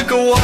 took a walk.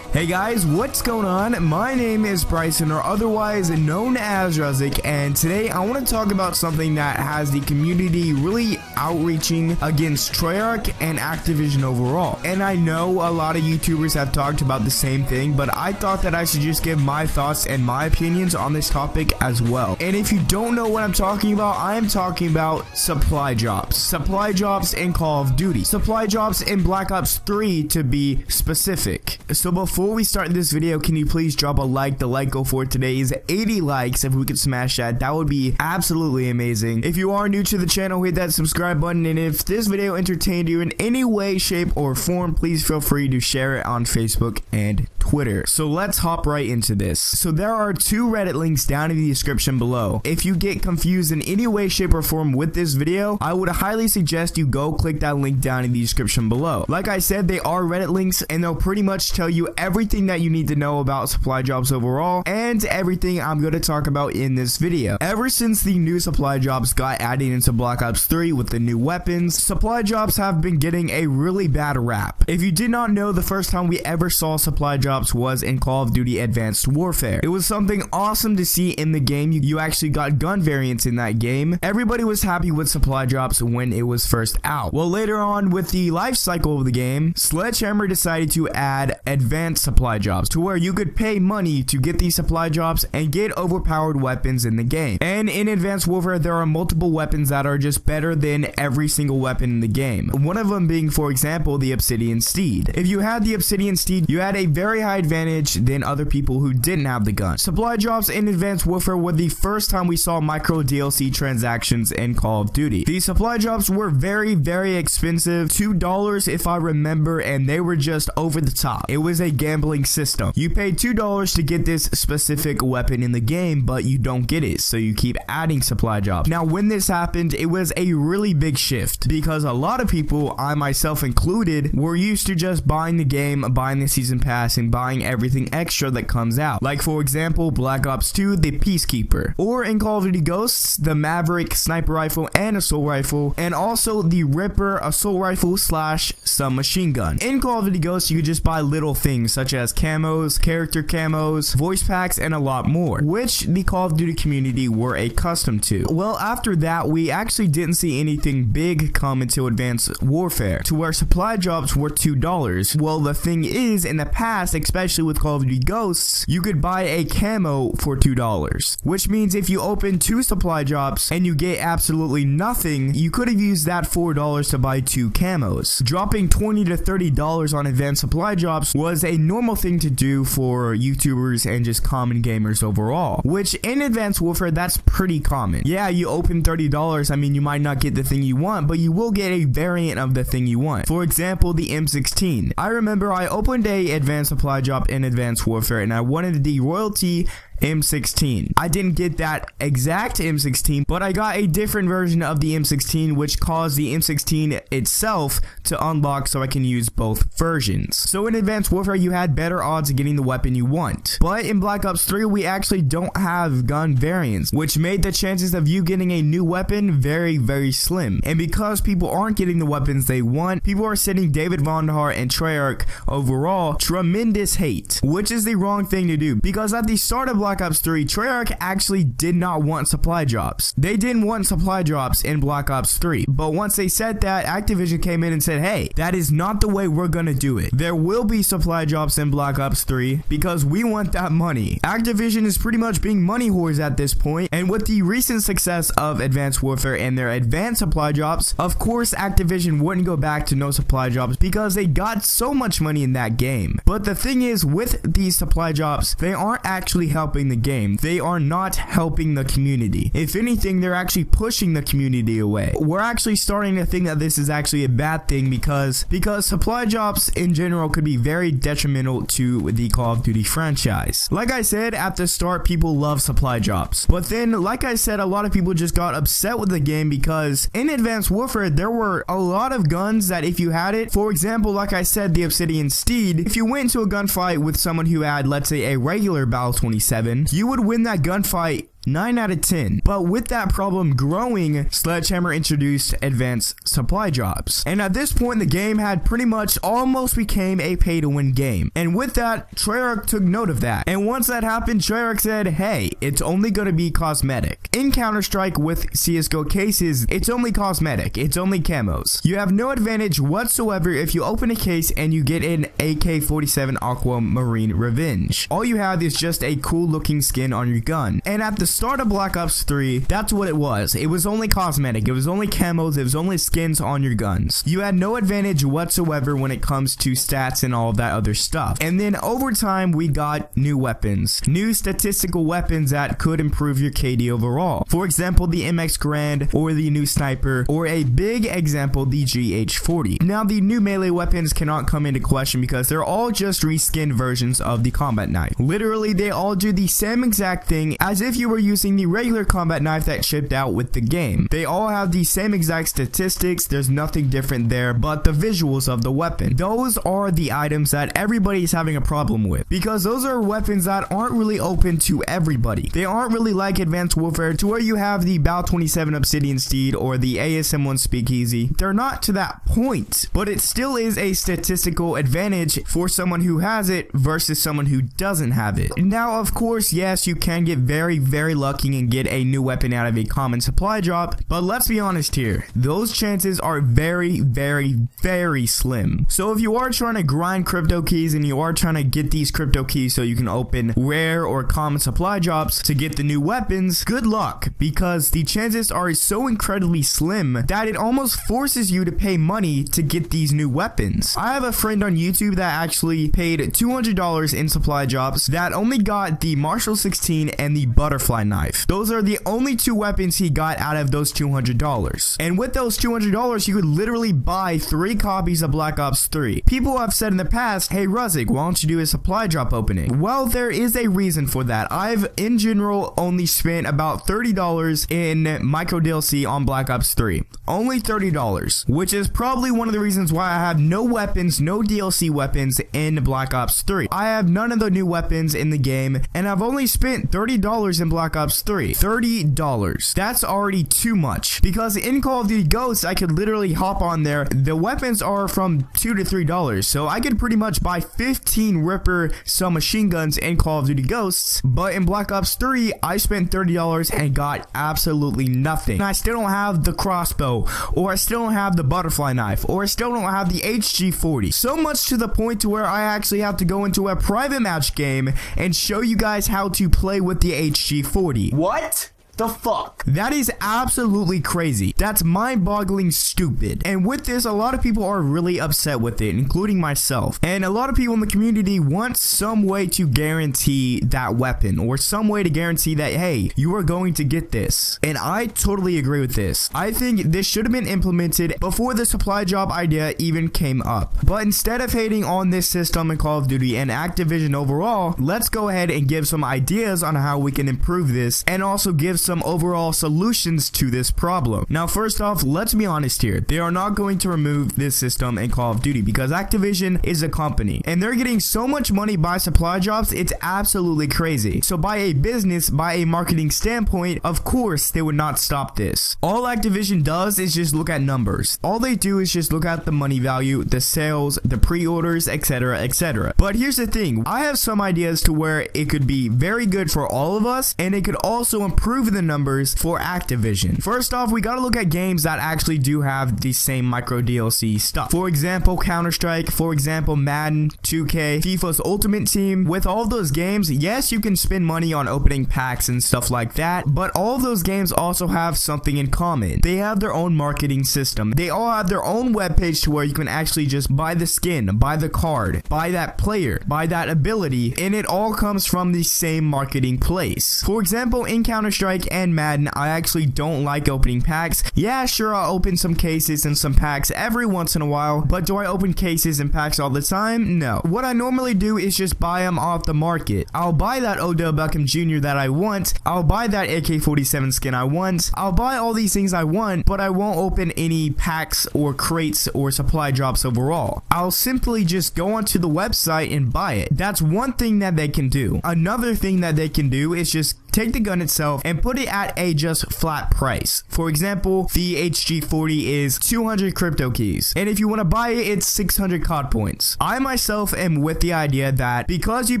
Hey guys, what's going on? My name is Bryson, or otherwise known as Ruziic, and today I want to talk about something that has the community really outreaching against Treyarch and Activision overall. And I know a lot of YouTubers have talked about the same thing, but I thought that I should just give my thoughts and my opinions on this topic as well. And if you don't know what I'm talking about, I am talking about supply drops. Supply drops in Call of Duty. Supply drops in Black Ops 3 to be specific. So before we start this video, can you please drop a like? The like goal for today is 80 likes. If we could smash that would be absolutely amazing. If you are new to the channel, hit that subscribe button, and if this video entertained you in any way, shape, or form, please feel free to share it on Facebook and Twitter. So let's hop right into this. So there are two Reddit links down in the description below. If you get confused in any way, shape, or form with this video, I would highly suggest you go click that link down in the description below. Like I said, they are Reddit links, and they'll pretty much tell you everything that you need to know about supply drops overall and everything I'm going to talk about in this video. Ever since the new supply drops got added into Black Ops 3 with the new weapons, supply drops have been getting a really bad rap. If you did not know, the first time we ever saw supply drops was in Call of Duty Advanced Warfare. It was something awesome to see in the game. You actually got gun variants in that game. Everybody was happy with supply drops when it was first out. Well, later on with the life cycle of the game, Sledgehammer decided to add advanced supply drops to where you could pay money to get these supply drops and get overpowered weapons in the game. And in Advanced Warfare, there are multiple weapons that are just better than every single weapon in the game. One of them being, for example, the Obsidian Steed. If you had the Obsidian Steed, you had a very high advantage than other people who didn't have the gun. Supply drops in Advanced Warfare were the first time we saw micro DLC transactions in Call of Duty. These supply drops were very, very expensive, $2 if I remember, and they were just over the top. It was a gambling system. You paid $2 to get this specific weapon in the game, but you don't get it, so you keep adding supply drops. Now, when this happened, it was a really big shift because a lot of people, I myself included, were used to just buying the game, buying the season pass, and buying everything extra that comes out. Like, for example, Black Ops 2, the Peacekeeper, or in Call of Duty Ghosts, the Maverick sniper rifle and assault rifle, and also the Ripper assault rifle slash submachine gun. In Call of Duty Ghosts, you could just buy little things such as camos, character camos, voice packs, and a lot more, which the Call of Duty community were accustomed to. Well, after that, we actually didn't see anything big come until Advanced Warfare, to where supply drops were $2. Well, the thing is, in the past, especially with Call of Duty Ghosts, you could buy a camo for $2, which means if you open two supply drops and you get absolutely nothing, you could have used that $4 to buy two camos. Dropping $20 to $30 on advanced supply drops was a normal thing to do for YouTubers and just common gamers overall, which in Advanced Warfare, that's pretty common. Yeah, you open $30, I mean, you might not get the thing you want, but you will get a variant of the thing you want. For example, the M16. I remember I opened a advanced supply drop in Advanced Warfare and I wanted the royalty M16. I didn't get that exact M16, but I got a different version of the M16, which caused the M16 itself to unlock so I can use both versions. So in Advanced Warfare, you had better odds of getting the weapon you want. But in Black Ops 3, we actually don't have gun variants, which made the chances of you getting a new weapon very, very slim. And because people aren't getting the weapons they want, people are sending David Vonderhaar and Treyarch overall tremendous hate, which is the wrong thing to do, because at the start of Black Ops 3, Treyarch actually did not want supply drops. They didn't want supply drops in Black Ops 3, but once they said that, Activision came in and said, hey, that is not the way we're gonna do it. There will be supply drops in Black Ops 3 because we want that money. Activision is pretty much being money whores at this point, and with the recent success of Advanced Warfare and their advanced supply drops, of course Activision wouldn't go back to no supply drops because they got so much money in that game. But the thing is, with these supply drops, they aren't actually helping the game. They are not helping the community. If anything, they're actually pushing the community away. We're actually starting to think that this is actually a bad thing because supply drops in general could be very detrimental to the Call of Duty franchise. Like I said at the start, people love supply drops, but then like I said, a lot of people just got upset with the game because in Advanced Warfare there were a lot of guns that if you had it, for example, like I said, the Obsidian Steed, if you went into a gunfight with someone who had, let's say, a regular Battle 27, you would win that gunfight 9 out of 10. But with that problem growing, Sledgehammer introduced advanced supply drops. And at this point, the game had pretty much almost became a pay-to-win game. And with that, Treyarch took note of that. And once that happened, Treyarch said, hey, it's only going to be cosmetic. In Counter-Strike with CSGO cases, it's only cosmetic. It's only camos. You have no advantage whatsoever if you open a case and you get an AK-47 Aquamarine Revenge. All you have is just a cool looking skin on your gun. And at the start of Black Ops 3, that's what it was. It was only cosmetic. It was only camos. It was only skins on your guns. You had no advantage whatsoever when it comes to stats and all of that other stuff. And then over time, we got new weapons. New statistical weapons that could improve your KD overall. For example, the MX Grand or the new sniper, or a big example, the GH40. Now, the new melee weapons cannot come into question because they're all just reskinned versions of the combat knife. Literally, they all do the same exact thing as if you were using the regular combat knife that shipped out with the game. They all have the same exact statistics. There's nothing different there but the visuals of the weapon. Those are the items that everybody's having a problem with because those are weapons that aren't really open to everybody. They aren't really like Advanced Warfare to where you have the BAL 27 Obsidian Steed or the ASM1 Speakeasy. They're not to that point, but it still is a statistical advantage for someone who has it versus someone who doesn't have it. Now, of course, yes, you can get very, very lucky and get a new weapon out of a common supply drop, but let's be honest here, those chances are very, very, very slim. So if you are trying to grind crypto keys and you are trying to get these crypto keys so you can open rare or common supply drops to get the new weapons, good luck, because the chances are so incredibly slim that it almost forces you to pay money to get these new weapons. I have a friend on YouTube that actually paid $200 in supply drops that only got the Marshall 16 and the butterfly knife. Those are the only two weapons he got out of those $200. And with those $200, you could literally buy 3 copies of Black Ops 3. People have said in the past, hey Ruziic, why don't you do a supply drop opening? Well, there is a reason for that. I've in general only spent about $30 in micro DLC on Black Ops 3. Only $30, which is probably one of the reasons why I have no weapons, no DLC weapons in Black Ops 3. I have none of the new weapons in the game, and I've only spent $30 in Black Ops 3. $30. That's already too much, because in Call of Duty Ghosts, I could literally hop on there. The weapons are from $2 to $3, so I could pretty much buy 15 Ripper submachine guns in Call of Duty Ghosts, but in Black Ops 3, I spent $30 and got absolutely nothing. And I still don't have the crossbow, or I still don't have the butterfly knife, or I still don't have the HG40. So much to the point to where I actually have to go into a private match game and show you guys how to play with the HG40. What the fuck? That is absolutely crazy. That's mind-boggling stupid. And with this, a lot of people are really upset with it, including myself. And a lot of people in the community want some way to guarantee that weapon, or some way to guarantee that, hey, you are going to get this. And I totally agree with this. I think this should have been implemented before the supply drop idea even came up. But instead of hating on this system in Call of Duty and Activision overall, let's go ahead and give some ideas on how we can improve this, and also give some overall solutions to this problem. Now, first off, let's be honest here. They are not going to remove this system in Call of Duty because Activision is a company and they're getting so much money by supply drops, it's absolutely crazy. So by a business, by a marketing standpoint, of course they would not stop this. All Activision does is just look at numbers. All they do is just look at the money value, the sales, the pre-orders, etc, etc. But here's the thing, I have some ideas to where it could be very good for all of us, and it could also improve the numbers for Activision. First off, we gotta look at games that actually do have the same micro DLC stuff. For example, Counter-Strike, for example, Madden, 2K, FIFA's Ultimate Team. With all of those games, yes, you can spend money on opening packs and stuff like that, but all of those games also have something in common. They have their own marketing system. They all have their own webpage to where you can actually just buy the skin, buy the card, buy that player, buy that ability, and it all comes from the same marketing place. For example, in Counter-Strike and Madden, I actually don't like opening packs. Yeah, sure, I'll open some cases and some packs every once in a while, but do I open cases and packs all the time? No. What I normally do is just buy them off the market. I'll buy that Odell Beckham Jr. that I want. I'll buy that AK-47 skin I want. I'll buy all these things I want, but I won't open any packs or crates or supply drops overall. I'll simply just go onto the website and buy it. That's one thing that they can do. Another thing that they can do is just take the gun itself and put it at a just flat price. For example, the HG40 is 200 crypto keys, and if you want to buy it, it's 600 COD points. I myself am with the idea that because you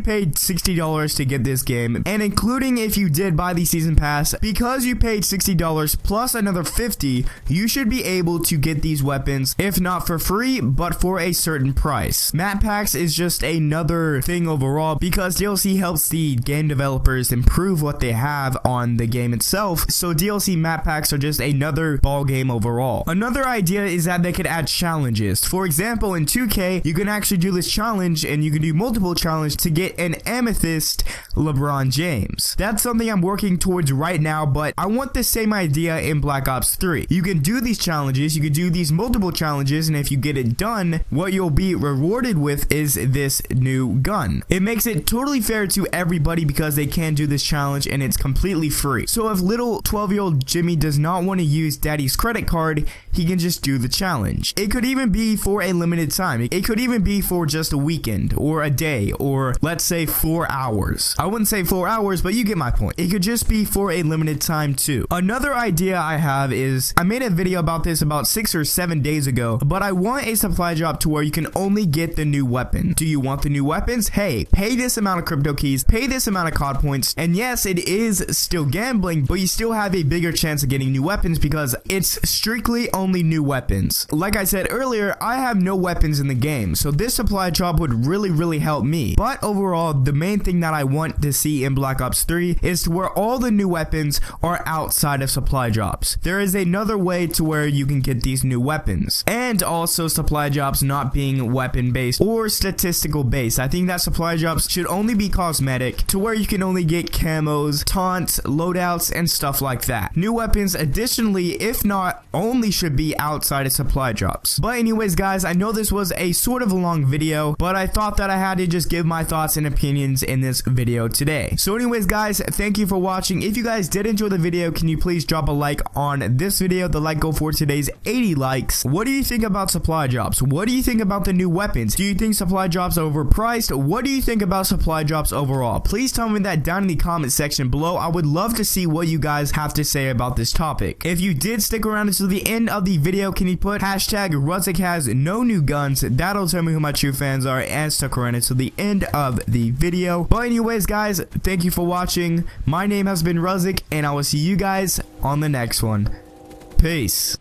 paid $60 to get this game, and including if you did buy the season pass, because you paid $60 plus another $50, you should be able to get these weapons, if not for free, but for a certain price. Map packs is just another thing overall, because DLC helps the game developers improve what they have on the game itself, so DLC map packs are just another ball game overall. Another idea is that they could add challenges. For example, in 2K, you can actually do this challenge, and you can do multiple challenges to get an amethyst LeBron James. That's something I'm working towards right now, but I want the same idea in Black Ops 3. You can do these challenges, you can do these multiple challenges, and if you get it done, what you'll be rewarded with is this new gun. It makes it totally fair to everybody because they can do this challenge and it's completely free. So if little 12-year-old Jimmy does not want to use daddy's credit card, he can just do the challenge. It could even be for a limited time. It could even be for just a weekend or a day, or let's say 4 hours. I wouldn't say 4 hours, but you get my point. It could just be for a limited time too. Another idea I have is, I made a video about this about 6 or 7 days ago, but I want a supply drop to where you can only get the new weapon. Do you want the new weapons? Hey, pay this amount of crypto keys, pay this amount of COD points, and yes, it is still gambling, but you still have a bigger chance of getting new weapons because it's strictly only new weapons. Like I said earlier, I have no weapons in the game, so this supply drop would really help me. But overall, the main thing that I want to see in Black Ops 3 is to where all the new weapons are outside of supply drops. There is another way to where you can get these new weapons, and also supply drops not being weapon based or statistical based. I think that supply drops should only be cosmetic, to where you can only get camos, taunts, loadouts, and stuff like that. New weapons additionally, if not only, should be outside of supply drops. But anyways guys, I know this was a sort of a long video, but I thought that I had to just give my thoughts and opinions in this video today. So anyways guys, thank you for watching. If you guys did enjoy the video, can you please drop a like on this video? The like goal for today's 80 likes. What do you think about supply drops? What do you think about the new weapons? Do you think supply drops are overpriced? What do you think about supply drops overall? Please tell me that down in the comment section below. I would love to see what you guys have to say about this topic. If you did stick around until the end of the video, can you put hashtag Ruziic has no new guns? That'll tell me who my true fans are and stuck around until the end of the video. But anyways guys, thank you for watching. My name has been Ruziic, and I will see you guys on the next one. Peace.